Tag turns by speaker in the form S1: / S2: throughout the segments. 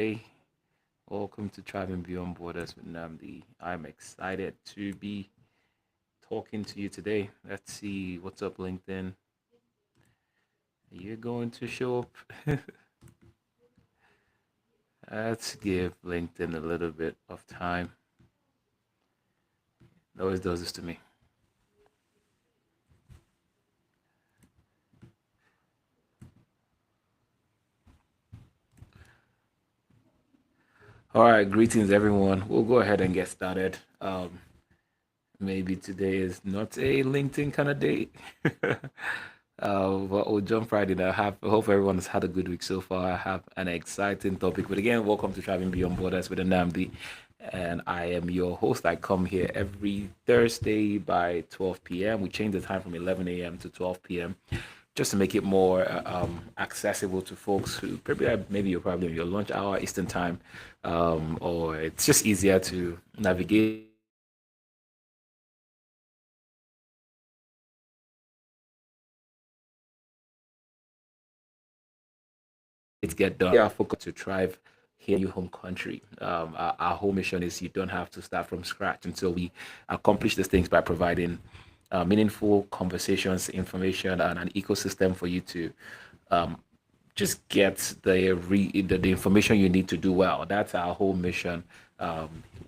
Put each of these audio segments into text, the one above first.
S1: Hey, welcome to Traveling Beyond Borders with Namdi. I'm excited to be talking to you today. Let's see what's up, LinkedIn. You're going to show up. Let's give LinkedIn a little bit of time. It always does this to me. All right, greetings, everyone. We'll go ahead and get started. Maybe today is not a LinkedIn kind of day. But we'll jump right in. I hope everyone has had a good week so far. I have an exciting topic. But again, welcome to Traveling Beyond Borders with Anamdi. And I am your host. I come here every Thursday by 12 p.m. We change the time from 11 a.m. to 12 p.m. just to make it more accessible to folks who maybe you're probably in your lunch hour Eastern time, or it's just easier to navigate it get done. Yeah, focus to thrive here in your home country. Our whole mission is you don't have to start from scratch. And so we accomplish these things by providing meaningful conversations, information, and an ecosystem for you to um, just get the information you need to do well. That's our whole mission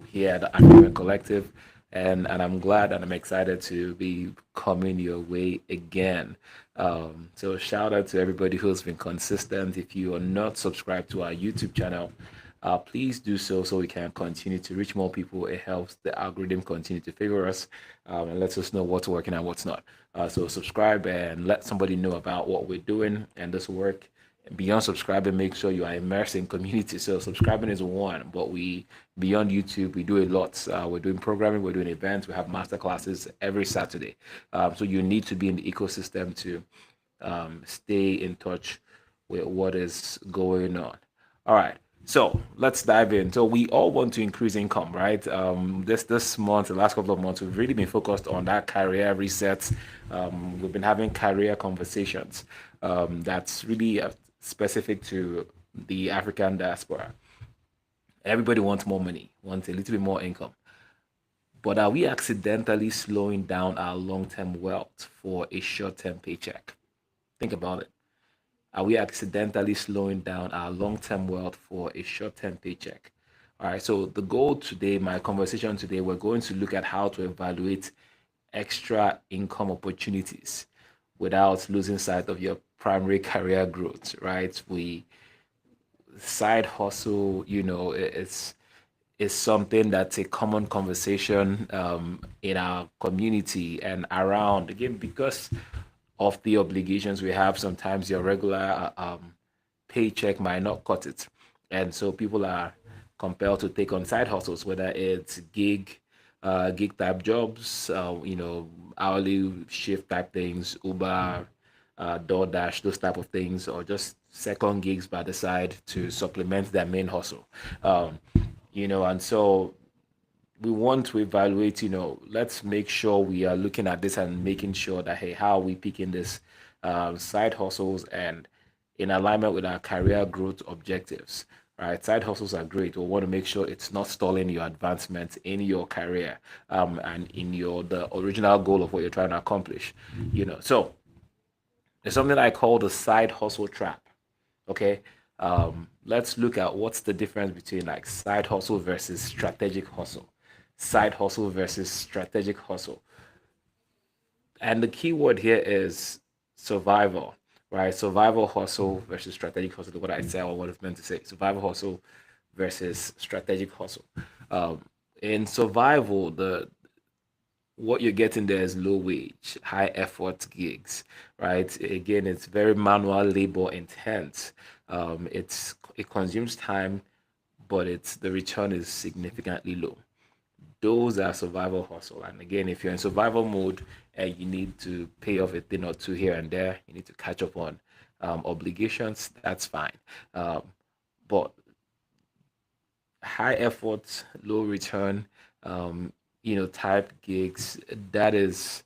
S1: here at the African Collective, and I'm glad and I'm excited to be coming your way again. So shout out to everybody who's been consistent. If you are not subscribed to our YouTube channel, please do so we can continue to reach more people. It helps the algorithm continue to favor us and lets us know what's working and what's not. So subscribe and let somebody know about what we're doing and this work. Beyond subscribing, make sure you are immersed in community. So subscribing is one, but we beyond YouTube, we do a lot. We're doing programming, we're doing events, we have master classes every Saturday. So you need to be in the ecosystem to stay in touch with what is going on. All right. So let's dive in. So we all want to increase income, right? This month, the last couple of months, we've really been focused on that career reset. We've been having career conversations. That's really specific to the African diaspora. Everybody wants more money, wants a little bit more income. But are we accidentally slowing down our long-term wealth for a short-term paycheck? Think about it. Are we accidentally slowing down our long term wealth for a short term paycheck? All right, so the goal today, my conversation today, we're going to look at how to evaluate extra income opportunities without losing sight of your primary career growth, right? We side hustle, is something that's a common conversation in our community and around again because of the obligations we have. Sometimes your regular paycheck might not cut it, and so people are compelled to take on side hustles, whether it's gig type jobs, hourly shift type things, Uber, DoorDash, those type of things, or just second gigs by the side to supplement their main hustle. And so we want to evaluate, let's make sure we are looking at this and making sure that, hey, how are we picking this side hustles and in alignment with our career growth objectives, right? Side hustles are great. We want to make sure it's not stalling your advancement in your career and in the original goal of what you're trying to accomplish, So there's something I call the side hustle trap. Okay. Let's look at what's the difference between like side hustle versus strategic hustle. Side hustle versus strategic hustle. And the key word here is survival, right? Survival hustle versus strategic hustle. What I say or what it's meant to say. Survival hustle versus strategic hustle. Um, in survival, the what you're getting there is low wage, high effort gigs, right? Again, it's very manual labor intense. It consumes time, but it's the return is significantly low. Those are survival hustle. And again, if you're in survival mode and you need to pay off a thing or two here and there, you need to catch up on obligations, that's fine. Um, but high effort, low return, type gigs, that is,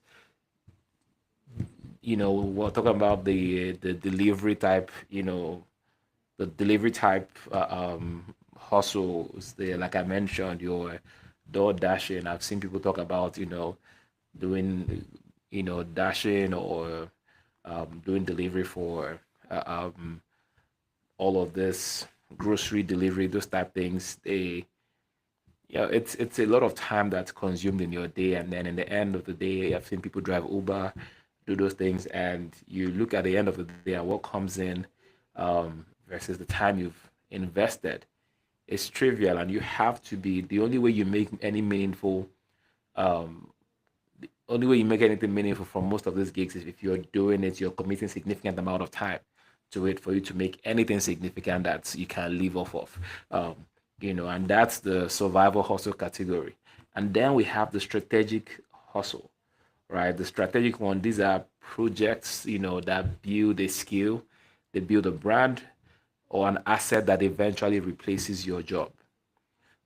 S1: we're talking about the delivery type, the delivery type hustles there, like I mentioned, your door dashing. I've seen people talk about, doing, dashing or doing delivery for all of this grocery delivery, those type things. It's a lot of time that's consumed in your day, and then in the end of the day, I've seen people drive Uber, do those things, and you look at the end of the day and what comes in versus the time you've invested. It's trivial, and you have to be the only way you make any meaningful um, only way you make anything meaningful from most of these gigs is if you're doing it, you're committing significant amount of time to it for you to make anything significant that you can live off of. Um, and that's the survival hustle category. And then we have the strategic hustle, right? The strategic one, these are projects, that build a skill, they build a brand or an asset that eventually replaces your job.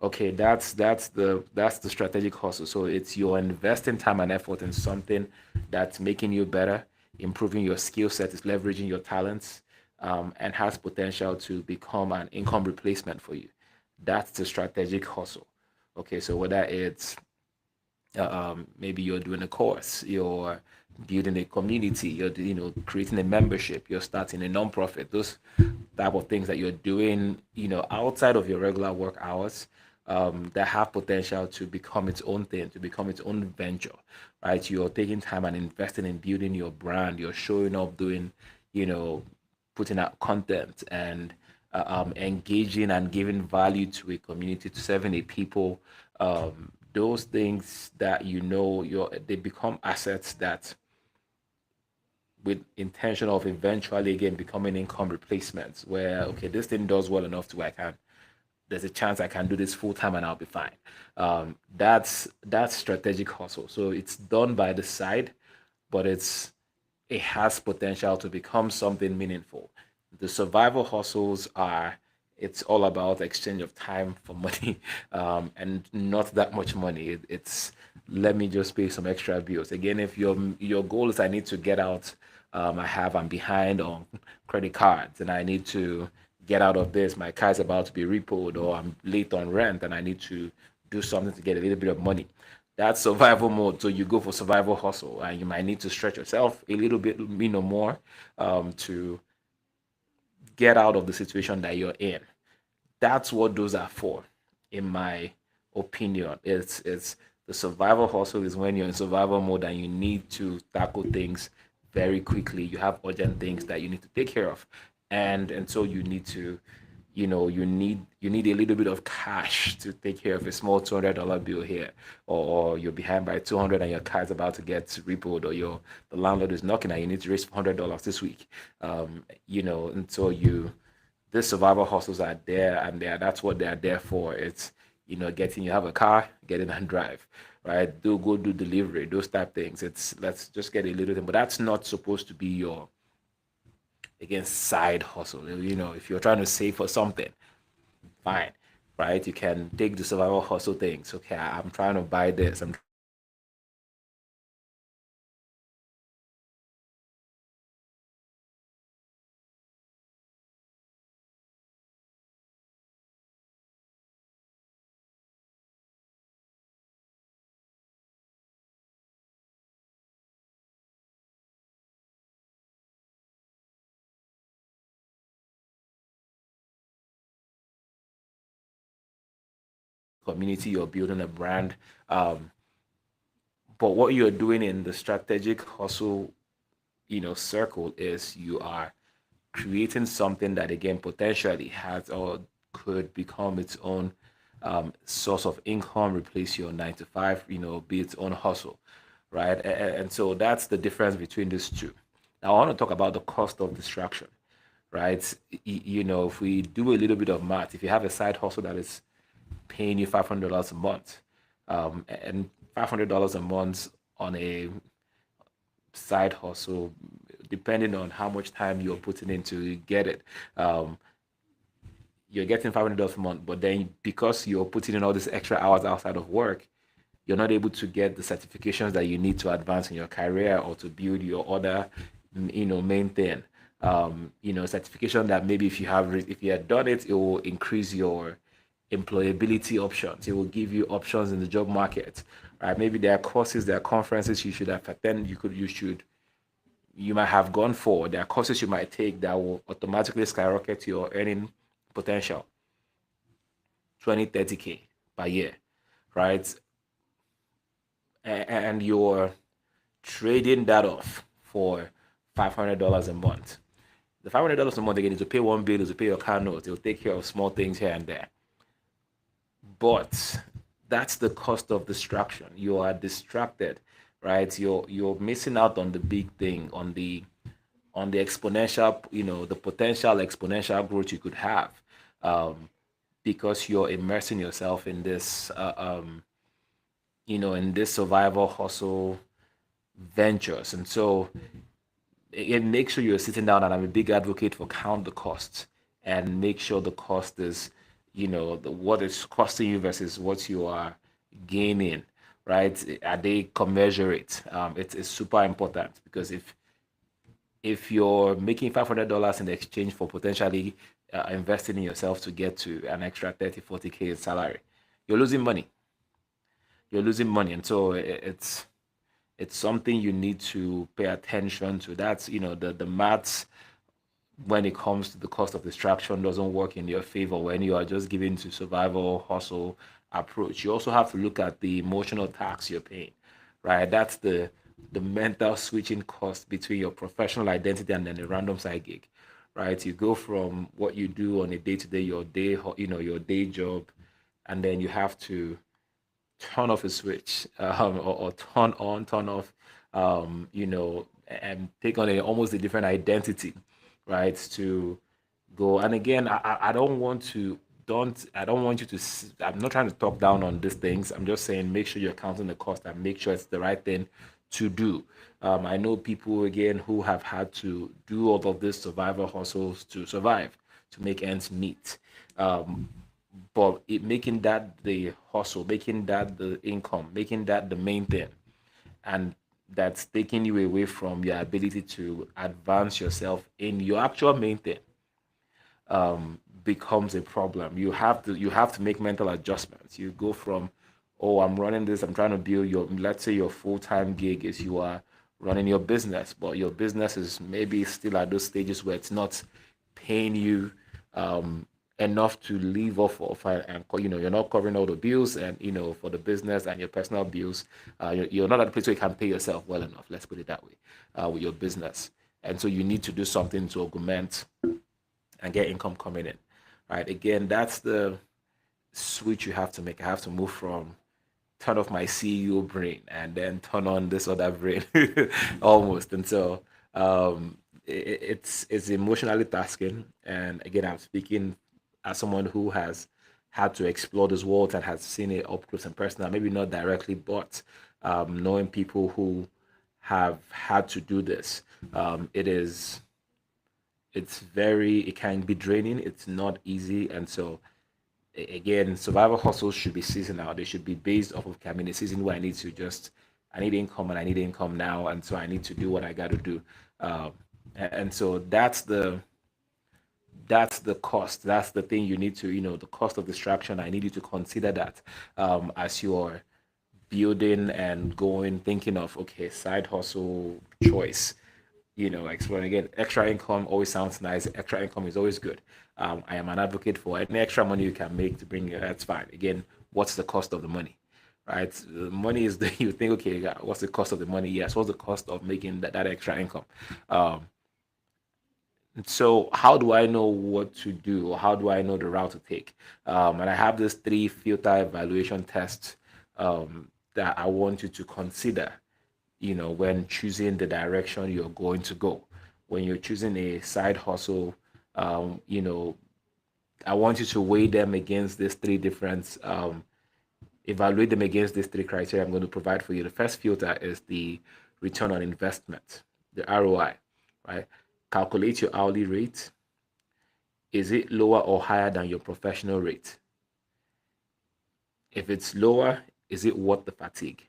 S1: Okay, that's the strategic hustle. So it's you're investing time and effort in something that's making you better, improving your skill set, is leveraging your talents, and has potential to become an income replacement for you. That's the strategic hustle. Okay, so whether it's maybe you're doing a course, you're building a community, you're creating a membership, you're starting a non-profit, those type of things that you're doing, outside of your regular work hours, that have potential to become its own thing, to become its own venture, right? You're taking time and investing in building your brand. You're showing up, doing, you know, putting out content and engaging and giving value to a community, to serving a people. Those things that they become assets that, with intention of eventually again becoming income replacements, where okay, this thing does well enough to where I can there's a chance I can do this full time and I'll be fine. That's strategic hustle. So it's done by the side, but it has potential to become something meaningful. The survival hustles are it's all about exchange of time for money, and not that much money. It's let me just pay some extra bills. Again, if your goal is I need to get out, I'm behind on credit cards and I need to get out of this. My car's about to be repoed or I'm late on rent and I need to do something to get a little bit of money. That's survival mode. So you go for survival hustle and you might need to stretch yourself a little bit, more, to get out of the situation that you're in. That's what those are for, in my opinion. It's the survival hustle is when you're in survival mode and you need to tackle things very quickly. You have urgent things that you need to take care of, and so you need to, you need a little bit of cash to take care of a small $200 bill here, or you're behind by 200 and your car's about to get repoed, or the landlord is knocking and you need to raise $100 this week. And so these survival hustles are there and that's what they are there for. It's getting you have a car, get in and drive, right? Do delivery, those type things. It's let's just get a little thing, but that's not supposed to be your again side hustle. If you're trying to save for something, fine, right? You can take the survival hustle things. Okay, I'm trying to buy this. I'm community, you're building a brand. But what you're doing in the strategic hustle, circle is you are creating something that again potentially has or could become its own source of income, replace your 9 to 5, be its own hustle, right? And so that's the difference between these two. Now I want to talk about the cost of distraction, right? If we do a little bit of math, if you have a side hustle that is paying you $500 a month, and $500 a month on a side hustle, depending on how much time you're putting into get it. You're getting $500 a month, but then because you're putting in all these extra hours outside of work, you're not able to get the certifications that you need to advance in your career or to build your other, main thing. certification that maybe if you had done it, it will increase your employability options. It will give you options in the job market, right? Maybe there are courses, there are conferences you should have attended. You might have gone for. There are courses you might take that will automatically skyrocket your earning potential, 20, 30K per year, right? And you're trading that off for $500 a month. The $500 a month, again, is to pay one bill, is to pay your car note. It'll take care of small things here and there. But that's the cost of distraction. You are distracted, right? You're missing out on the big thing, on the exponential, the potential exponential growth you could have, because you're immersing yourself in this, in this survival hustle ventures. And so it make sure you're sitting down, and I'm a big advocate for count the costs and make sure the cost is, what it's costing you versus what you are gaining, right? Are they commensurate? It's super important, because if you're making $500 in exchange for potentially investing in yourself to get to an extra 30, 40K salary, you're losing money. You're losing money. And so it's something you need to pay attention to. That's, the maths when it comes to the cost of distraction doesn't work in your favor when you are just giving to survival hustle approach. You also have to look at the emotional tax you're paying, right? That's the mental switching cost between your professional identity and then a random side gig, right? You go from what you do on a day to day, your day job, and then you have to turn off a switch, or turn on, turn off, and take on almost a different identity, right? To go. And again, I don't want to don't I don't want you to. I'm not trying to talk down on these things. I'm just saying make sure you're counting the cost and make sure it's the right thing to do. I know people again who have had to do all of these survival hustles to survive, to make ends meet. Um, but making that the hustle, making that the income, making that the main thing, and that's taking you away from your ability to advance yourself in your actual main thing, becomes a problem. You have to make mental adjustments. You go from, oh, I'm running this, I'm trying to build your, let's say your full-time gig is you are running your business, but your business is maybe still at those stages where it's not paying you enough to live off of, and you're not covering all the bills, and for the business and your personal bills, you're not at a place where you can pay yourself well enough, let's put it that way, with your business. And so you need to do something to augment and get income coming in, right? Again, that's the switch you have to make. I have to move from turn off my CEO brain and then turn on this other brain, almost. And so it's emotionally tasking. And again, I'm speaking as someone who has had to explore this world and has seen it up close and personal. Maybe not directly, but knowing people who have had to do this, it can be draining. It's not easy. And so again, survival hustles should be seasonal. They should be based off of, okay, I'm in a season where I need income, and I need income now, and so I need to do what I got to do. And so that's the cost. That's the thing you need to, the cost of distraction. I need you to consider that, as you're building and going, thinking of, okay, side hustle choice, exploring again. Extra income always sounds nice. Extra income is always good. I am an advocate for any extra money you can make to bring you. That's fine. Again, what's the cost of the money, right? The money is the you think, okay, yeah, what's the cost of the money? Yes, what's the cost of making that extra income? Um, so how do I know what to do, or how do I know the route to take? And I have this three filter evaluation tests, that I want you to consider, when choosing the direction you're going to go. When you're choosing a side hustle, um, you know, I want you to weigh them against these three different, evaluate them against these three criteria I'm going to provide for you. The first filter is the return on investment, the ROI, right? Calculate your hourly rate. Is it lower or higher than your professional rate? If it's lower, is it worth the fatigue?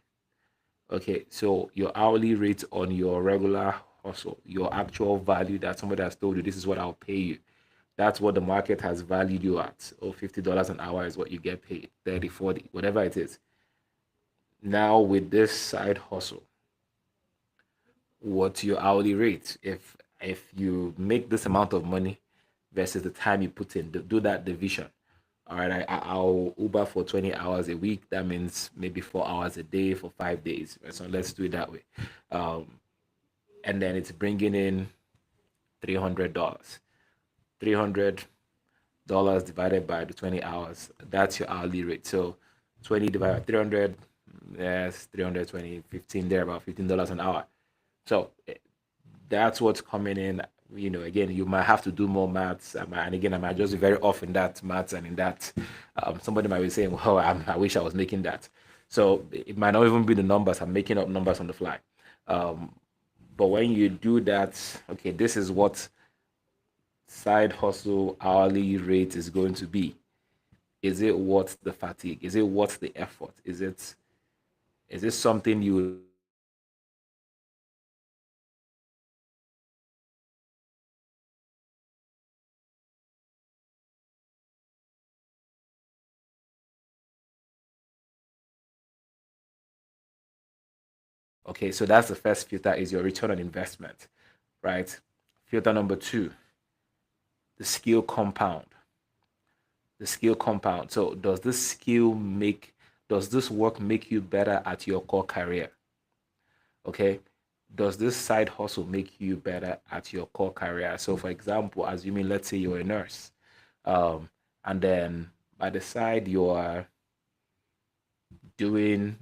S1: Okay, so your hourly rate on your regular hustle, your actual value that somebody has told you this is what I'll pay you. That's what the market has valued you at. Oh, $50 an hour is what you get paid, 30, 40, whatever it is. Now with this side hustle, what's your hourly rate? If you make this amount of money versus the time you put in, do that division. All right, I'll Uber for 20 hours a week. That means maybe 4 hours a day for 5 days. So let's do it that way. Um, and then it's bringing in $300. $300 divided by the 20 hours. That's your hourly rate. So 20 divided by 300, yes, 320, 15 there, about $15 an hour. So that's what's coming in. Again, you might have to do more maths. And again, I might just be very off in that maths and in that. Somebody might be saying, well, I wish I was making that. So it might not even be the numbers. I'm making up numbers on the fly. But when you do that, okay, this is what side hustle hourly rate is going to be. Is it worth the fatigue? Is it worth the effort? Is it something you Okay, so that's the first filter is your return on investment, right? Filter number two, the skill compound. The skill compound. So does this work make you better at your core career? Okay. Does this side hustle make you better at your core career? So for example, assuming let's say you're a nurse, um, and then by the side you are doing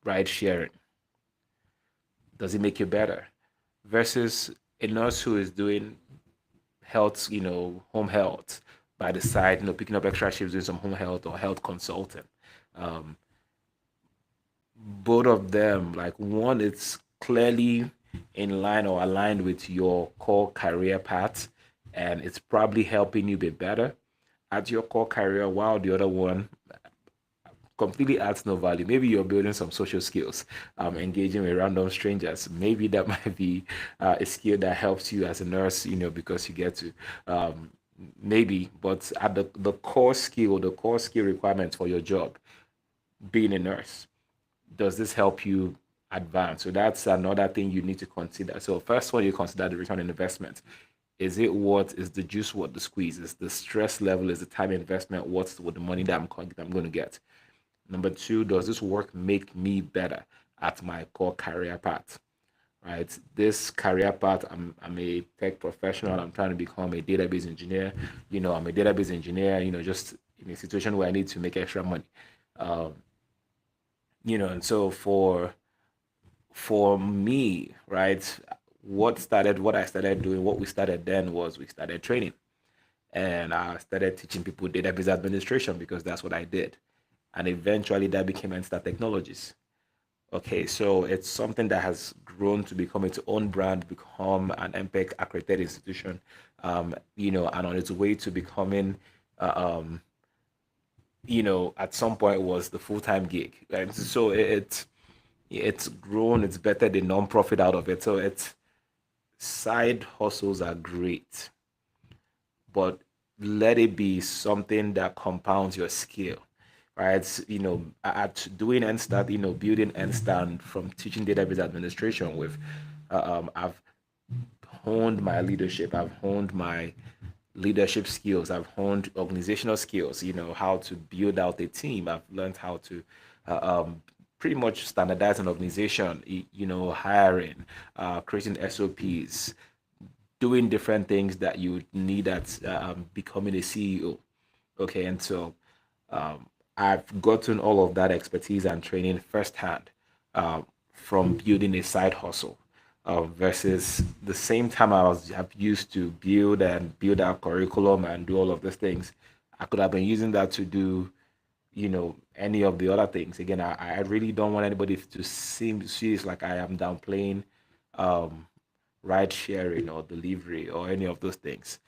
S1: ride sharing. Does it make you better? Versus a nurse who is doing health, home health by the side, picking up extra shifts, doing some home health or health consulting. Um, both of them, like one, it's clearly in line or aligned with your core career path, and it's probably helping you be better at your core career, while the other one completely adds no value. Maybe you're building some social skills, engaging with random strangers. Maybe that might be a skill that helps you as a nurse, because you get to maybe, but at the core skill requirements for your job, being a nurse, does this help you advance? So that's another thing you need to consider. So first one, you consider the return on investment. Is the juice worth the squeeze? Is the stress level, is the time investment what the money that I'm going to get? Number two, does this work make me better at my core career path? Right. This career path, I'm a tech professional. I'm trying to become a database engineer. I'm a database engineer, just in a situation where I need to make extra money. Um, and so for me, right, what I started doing, what we started then was we started training. And I started teaching people database administration because that's what I did. And eventually that became Insta Technologies. Okay, so it's something that has grown to become its own brand, become an MPEC accredited institution, and on its way to becoming, uh, um, at some point was the full-time gig. And so it's grown, it's better the non-profit out of it. So it's side hustles are great, but let it be something that compounds your skill, right? At doing NSTAT, building NSTAT from teaching database administration with, I've honed my leadership, I've honed my leadership skills, I've honed organizational skills, how to build out a team. I've learned how to uh, um, pretty much standardize an organization, hiring, creating SOPs, doing different things that you need at becoming a CEO. Okay, and so I've gotten all of that expertise and training firsthand from building a side hustle. Versus the same time I've used to build our curriculum and do all of these things, I could have been using that to do, any of the other things. Again, I really don't want anybody to see it like I am downplaying um, ride sharing or delivery or any of those things.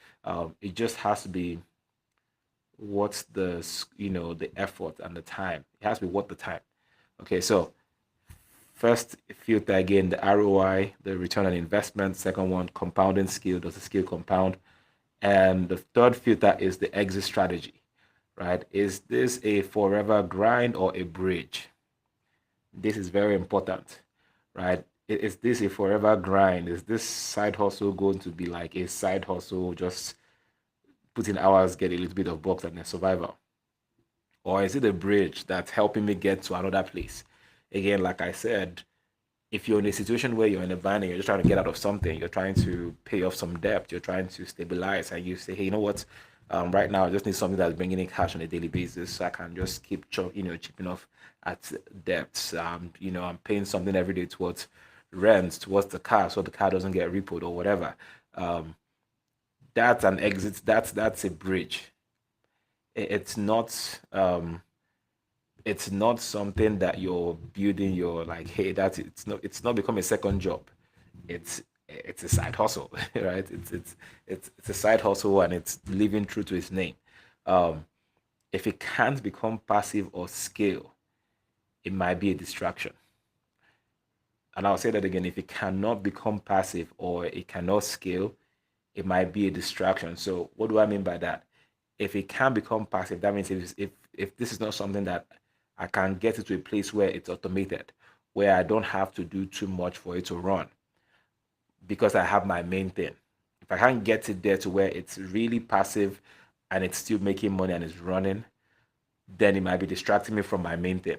S1: It just has to be what's the effort and the time. It has to be worth the time. Okay, so First filter again, the ROI, the return on investment. Second one, compounding skill. Does the skill compound? And the third filter is the exit strategy, right? Is this a forever grind or a bridge? This is very important, right? Is this a forever grind? Is this side hustle going to be like a side hustle, just put in hours, get a little bit of bucks and then survival? Or is it a bridge that's helping me get to another place? Again, like I said, if you're in a situation where you're in a bind and you're just trying to get out of something, you're trying to pay off some debt, you're trying to stabilize, and you say, hey, you know what? Right now, I just need something that's bringing in cash on a daily basis, so I can just keep, chipping off at debts. I'm paying something every day towards rent, towards the car, so the car doesn't get repoed or whatever. Um, that's an exit. That's a bridge. It's not. It's not something that you're building your like, hey, that's it's not become a second job. It's a side hustle, right? It's a side hustle and it's living true to its name. um if it can't become passive or scale, it might be a distraction. And I'll say that again, if it cannot become passive or it cannot scale, it might be a distraction. So what do I mean by that? If it can become passive, that means if this is not something that I can get it to a place where it's automated, where I don't have to do too much for it to run because I have my main thing. If I can't get it there to where it's really passive and it's still making money and it's running, then it might be distracting me from my main thing.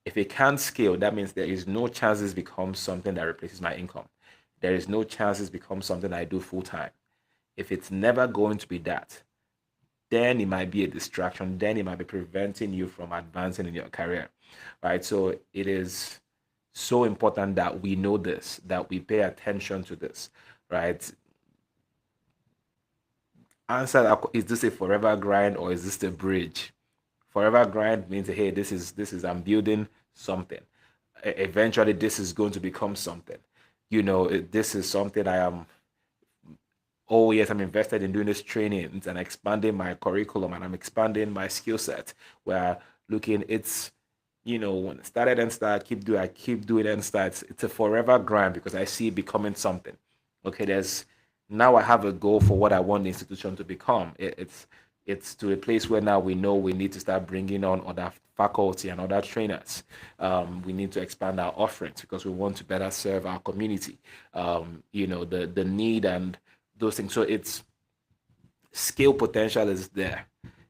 S1: If it can't scale, that means there is no chance this becomes something that replaces my income. There is no chance this becomes something I do full time. If it's never going to be that, then it might be a distraction. Then it might be preventing you from advancing in your career, right? So it is so important that we know this, that we pay attention to this, right? Answer that, is this a forever grind or is this a bridge? Forever grind means, hey, this is I'm building something. Eventually, this is going to become something. This is something I am. Oh yes, I'm invested in doing this training and expanding my curriculum and I'm expanding my skill set. Where looking, it's when it started and start, I keep doing and start. It's a forever grind because I see it becoming something. Okay, there's now I have a goal for what I want the institution to become. It's to a place where now we know we need to start bringing on other faculty and other trainers. We need to expand our offerings because we want to better serve our community. The need and those things. So it's scale potential is there.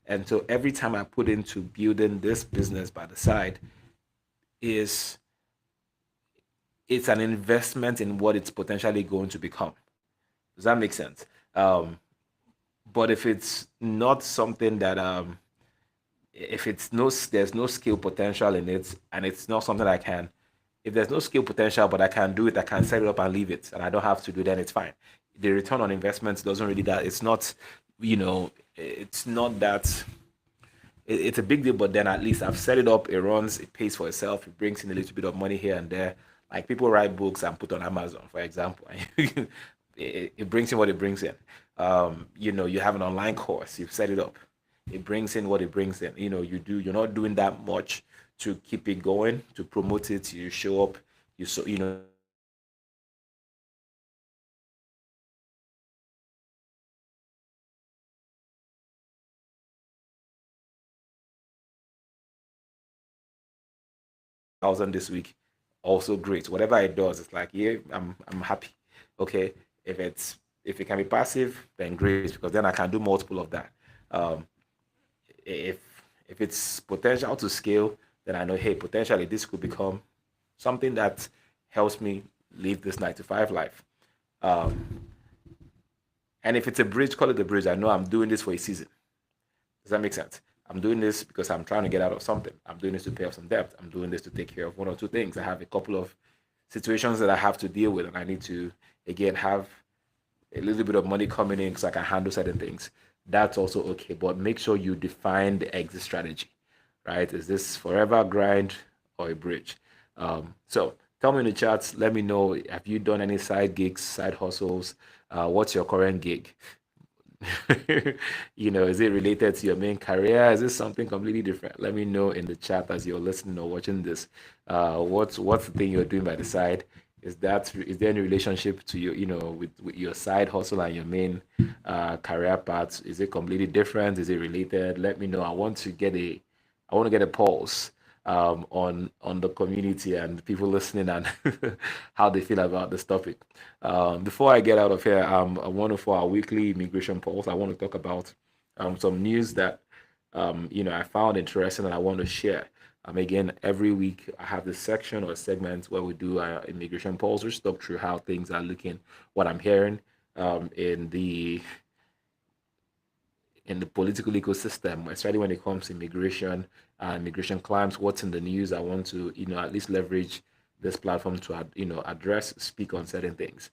S1: And so every time I put into building this business by the side, is it's an investment in what it's potentially going to become. Does that make sense? But if it's not something that if it's no there's no skill potential in it and it's not something I can, if there's no skill potential but I can do it, I can set it up and leave it and I don't have to do, then it's fine. The return on investment doesn't really that it's not, it's not that it's a big deal, but then at least I've set it up, it runs, it pays for itself, it brings in a little bit of money here and there. Like people write books and put on Amazon, for example. It brings in what it brings in. You have an online course, you've set it up. It brings in what it brings in. You're not doing that much to keep it going, to promote it, you show up, you know, 1,000 this week, also great. Whatever it does, it's like, yeah, I'm happy. Okay. If it can be passive, then great, because then I can do multiple of that. Um, if if it's potential to scale, then I know, hey, potentially this could become something that helps me live this 9 to 5 life. Um, and if it's a bridge, call it a bridge. I know I'm doing this for a season. Does that make sense? I'm doing this because I'm trying to get out of something. I'm doing this to pay off some debt. I'm doing this to take care of one or two things. I have a couple of situations that I have to deal with, and I need to again have a little bit of money coming in so I can handle certain things. That's also okay. But make sure you define the exit strategy, right? Is this forever grind or a bridge? So tell me in the chats, let me know, have you done any side gigs, side hustles? What's your current gig? Is it related to your main career? Is this something completely different? Let me know in the chat as you're listening or watching this. What's the thing you're doing by the side? Is there any relationship to your, with your side hustle and your main career path? Is it completely different? Is it related? Let me know. I want to get a pulse on the community and people listening and how they feel about this topic. Before I get out of here, I want to for our weekly immigration pulse. I want to talk about some news that I found interesting and I want to share. Again, every week I have this section or segment where we do immigration polls, just talk through how things are looking, what I'm hearing in the political ecosystem, especially when it comes to immigration and immigration climbs, what's in the news. I want to, at least leverage this platform to, address, speak on certain things.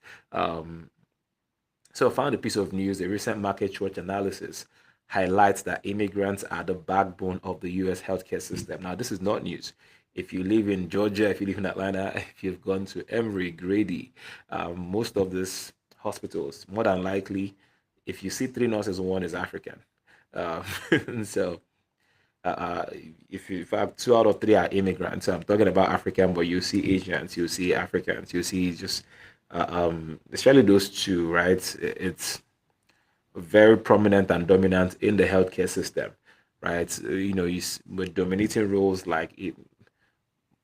S1: So I found a piece of news, a recent Market Watch analysis highlights that immigrants are the backbone of the US healthcare system. Now, this is not news. If you live in Georgia, if you live in Atlanta, if you've gone to Emory, Grady, most of these hospitals, more than likely, if you see three nurses, one is African. Um, so uh, if you, in fact, two out of three are immigrants. So I'm talking about African, but you see Asians, you see Africans, you see just, especially those two, right? It's very prominent and dominant in the healthcare system, right? With dominating roles like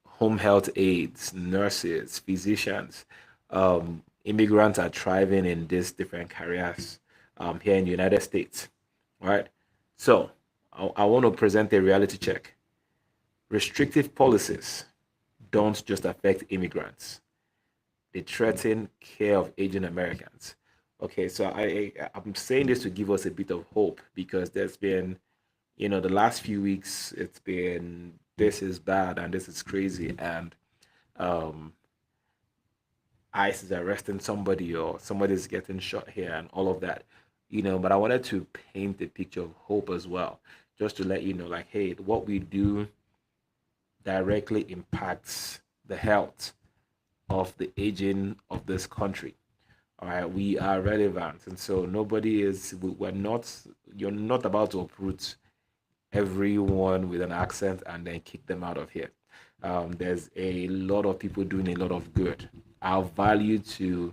S1: home health aides, nurses, physicians. Immigrants are thriving in these different careers here in the United States, right? So I want to present a reality check. Restrictive policies don't just affect immigrants; they threaten care of aging Americans. Okay, so I'm saying this to give us a bit of hope because there's been, the last few weeks it's been this is bad and this is crazy and um, ICE is arresting somebody or somebody's getting shot here and all of that, But I wanted to paint a picture of hope as well, just to let you know, like, hey, what we do directly impacts the health of the aging of this country. All right, we are relevant, and so nobody is. We're not. You're not about to uproot everyone with an accent and then kick them out of here. There's a lot of people doing a lot of good. Our value to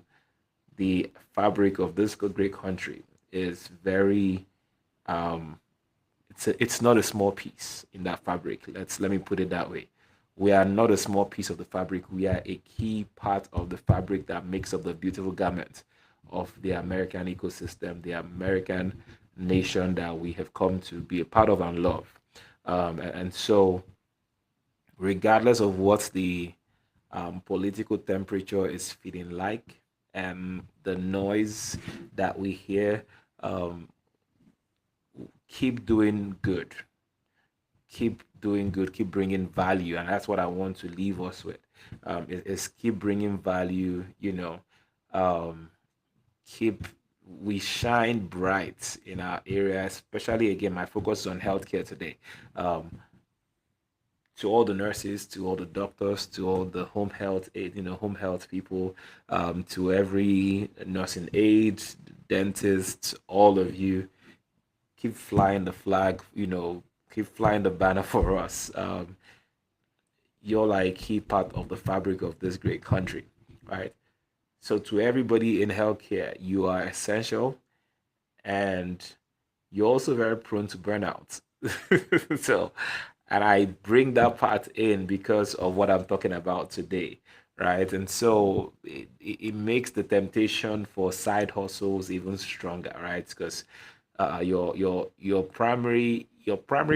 S1: the fabric of this great country is very it's not a small piece in that fabric. Let me put it that way. We are not a small piece of the fabric. We are a key part of the fabric that makes up the beautiful garment of the American ecosystem, the American nation that we have come to be a part of and love. And so, regardless of what the political temperature is feeling like, and the noise that we hear, um, keep doing good, keep doing good, keep bringing value, and that's what I want to leave us with. Is keep bringing value. Um, keep we shine bright in our area, especially again. My focus is on healthcare today. Um, to all the nurses, to all the doctors, to all the home health aid, home health people, to every nursing aide, dentist, all of you, keep flying the flag, keep flying the banner for us. You're like key part of the fabric of this great country, right? So to everybody in healthcare, you are essential and you're also very prone to burnout. so, and I bring that part in because of what I'm talking about today, right? And so it makes the temptation for side hustles even stronger, right? Because your primary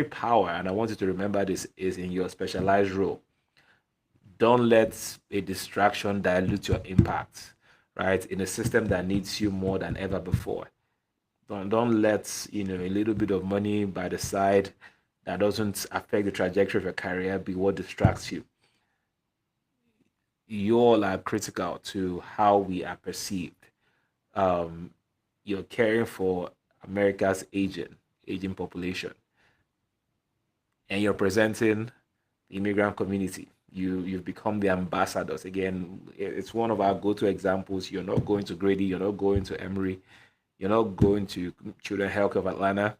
S1: power, and I want you to remember this, is in your specialized role. Don't let a distraction dilute your impact, right? In a system that needs you more than ever before. Don't let a little bit of money by the side that doesn't affect the trajectory of your career be what distracts you. You all are critical to how we are perceived. Um, you're caring for America's aging population, and you're presenting the immigrant community. You've become the ambassadors. Again, it's one of our go-to examples. You're not going to Grady, you're not going to Emory. You're not going to Children's Health of Atlanta.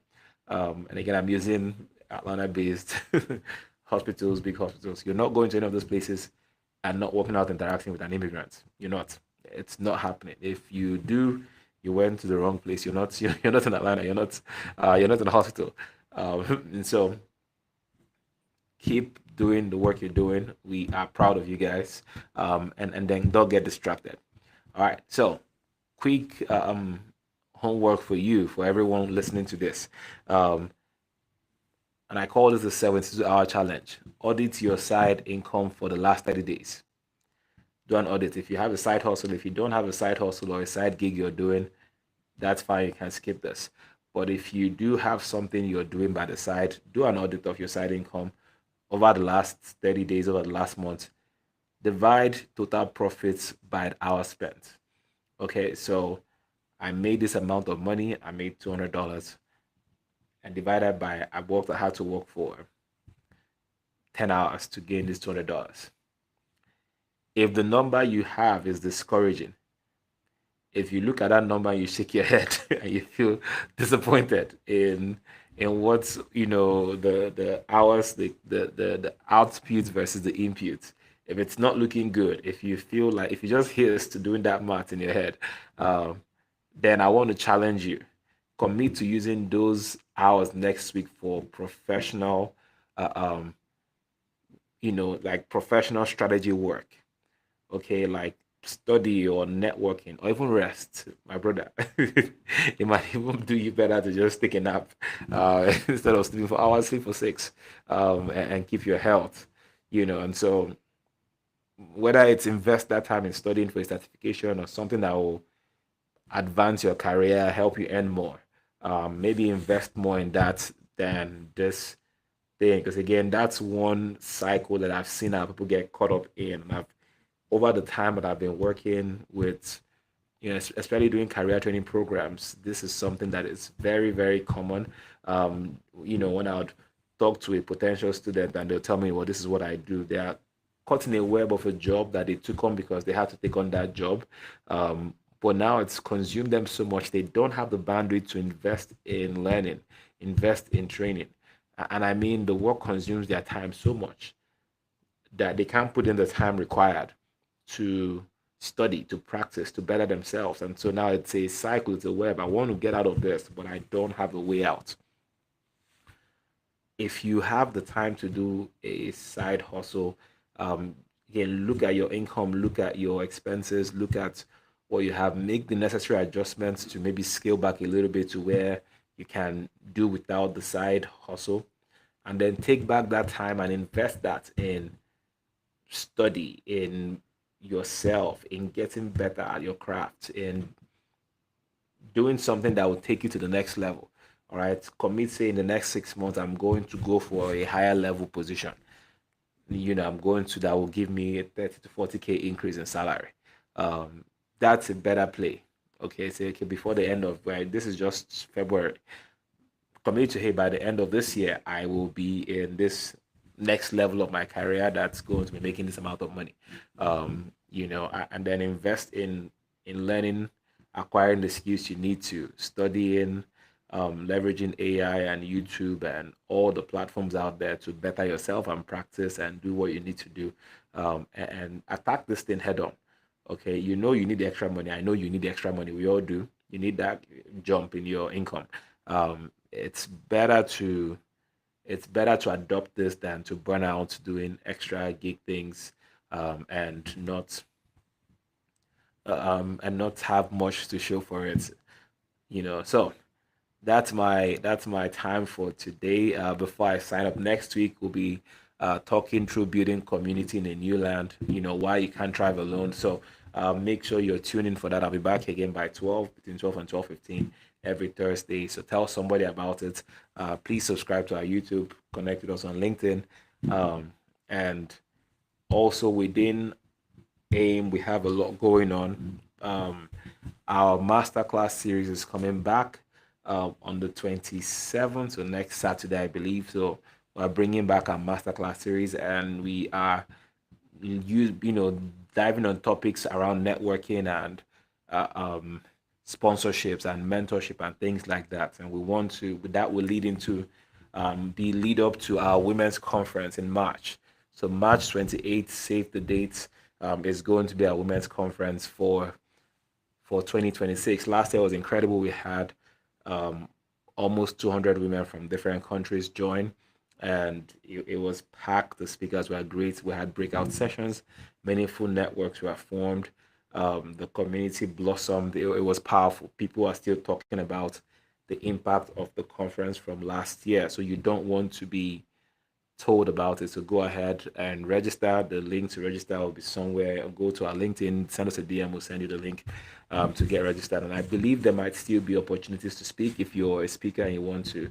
S1: And again, I'm using Atlanta-based hospitals, big hospitals. You're not going to any of those places and not working out interacting with an immigrant. You're not. It's not happening. If you do, you went to the wrong place. You're not. You're not in Atlanta. You're not. You're not in a hospital. And so keep doing the work you're doing. We are proud of you guys. And then don't get distracted. All right. So quick homework for you, for everyone listening to this. And I call this the 72-hour challenge. Audit your side income for the last 30 days. Do an audit. If you have a side hustle, if you don't have a side hustle or a side gig you're doing, that's fine. You can skip this. But if you do have something you're doing by the side, do an audit of your side income over the last 30 days, over the last month. Divide total profits by the hour spent. Okay, so I made this amount of money. I made $200 and divided by I had to work for 10 hours to gain this $200. If the number you have is discouraging, if you look at that number and you shake your head and you feel disappointed in what's the hours, the output versus the input, if it's not looking good, if you feel like if you just hear to doing that math in your head, then I want to challenge you. Commit to using those hours next week for professional, uh, um, like professional strategy work. Okay, like study or networking or even rest, my brother. It might even do you better to just take a nap instead of sleeping for hours, sleep for six, and keep your health. And so whether it's invest that time in studying for a certification or something that will advance your career, help you earn more. Maybe invest more in that than this thing. Because again, that's one cycle that I've seen how people get caught up in. And I've over the time that I've been working with, especially doing career training programs, this is something that is very, very common. When I would talk to a potential student and they'll tell me, well, this is what I do, they are caught in a web of a job that they took on because they had to take on that job. But now it's consumed them so much, they don't have the bandwidth to invest in learning, invest in training. And I mean, the work consumes their time so much that they can't put in the time required to study, to practice, to better themselves. And so now it's a cycle, it's a web. I want to get out of this, but I don't have a way out. If you have the time to do a side hustle, again, look at your income, look at your expenses, look at what you have, make the necessary adjustments to maybe scale back a little bit to where you can do without the side hustle, and then take back that time and invest that in study, in yourself, in getting better at your craft, in doing something that will take you to the next level. All right. Commit, say in the next 6 months, I'm going to go for a higher level position. I'm going to that will give me a 30 to 40K increase in salary. That's a better play. Okay. Say, okay, before the end of, right, this is just February. Commit to, hey, by the end of this year, I will be in this next level of my career that's going to be making this amount of money. And then invest in learning, acquiring the skills you need to, studying, leveraging AI and YouTube and all the platforms out there to better yourself and practice and do what you need to do, and attack this thing head on. Okay, you need the extra money. I know you need the extra money. We all do. You need that jump in your income. It's better to adopt this than to burn out doing extra gig things, and not have much to show for it. So that's my time for today. Before I sign up next week, we'll be talking through building community in a new land. Why you can't thrive alone. So make sure you're tuning for that. I'll be back again by 12, between 12 and 12:15 every Thursday. So tell somebody about it. Please subscribe to our YouTube. Connect with us on LinkedIn, and also within AIM, we have a lot going on. Our masterclass series is coming back on the 27th, so next Saturday, I believe. So we're bringing back our masterclass series, and we are diving on topics around networking and sponsorships and mentorship and things like that. And we want to, that will lead into the lead up to our women's conference in March. So March 28th, save the dates, is going to be our women's conference for 2026. Last year was incredible. We had um, almost 200 women from different countries join, and it was packed. The speakers were great. We had breakout sessions, meaningful networks were formed. The community blossomed. It was powerful. People are still talking about the impact of the conference from last year. So you don't want to be told about it, so go ahead and register. The link to register will be somewhere. Go to our LinkedIn, send us a DM, we'll send you the link to get registered. And I believe there might still be opportunities to speak. If you're a speaker and you want to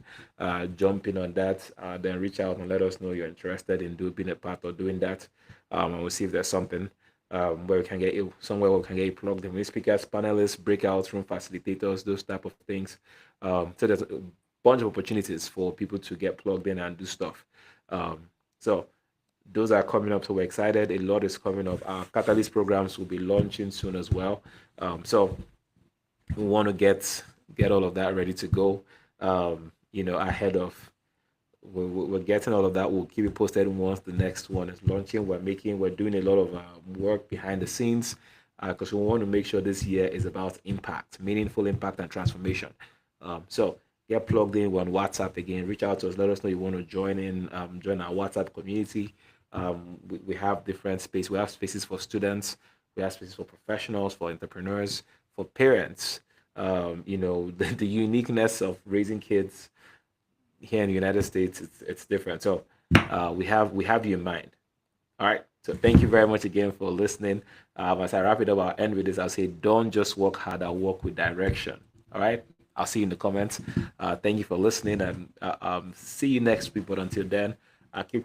S1: jump in on that, then reach out and let us know you're interested in being a part of doing that. And we'll see if there's something where we can get you somewhere where we can get you plugged in with speakers, panelists, breakouts, room facilitators, those type of things. So there's a bunch of opportunities for people to get plugged in and do stuff. So those are coming up. So we're excited. A lot is coming up. Our Catalyst programs will be launching soon as well. So we want to get all of that ready to go. Ahead of we're getting all of that. We'll keep you posted once the next one is launching. We're doing a lot of work behind the scenes because we want to make sure this year is about impact, meaningful impact and transformation. So get plugged in. We're on WhatsApp again. Reach out to us. Let us know you want to join in. Join our WhatsApp community. We have different space. We have spaces for students. We have spaces for professionals, for entrepreneurs, for parents. The uniqueness of raising kids here in the United States, it's different. So we have you in mind. All right. So thank you very much again for listening. As I wrap it up, I'll end with this. I'll say, don't just work hard, I'll work with direction. All right. I'll see you in the comments. Thank you for listening, and see you next week. But until then, keep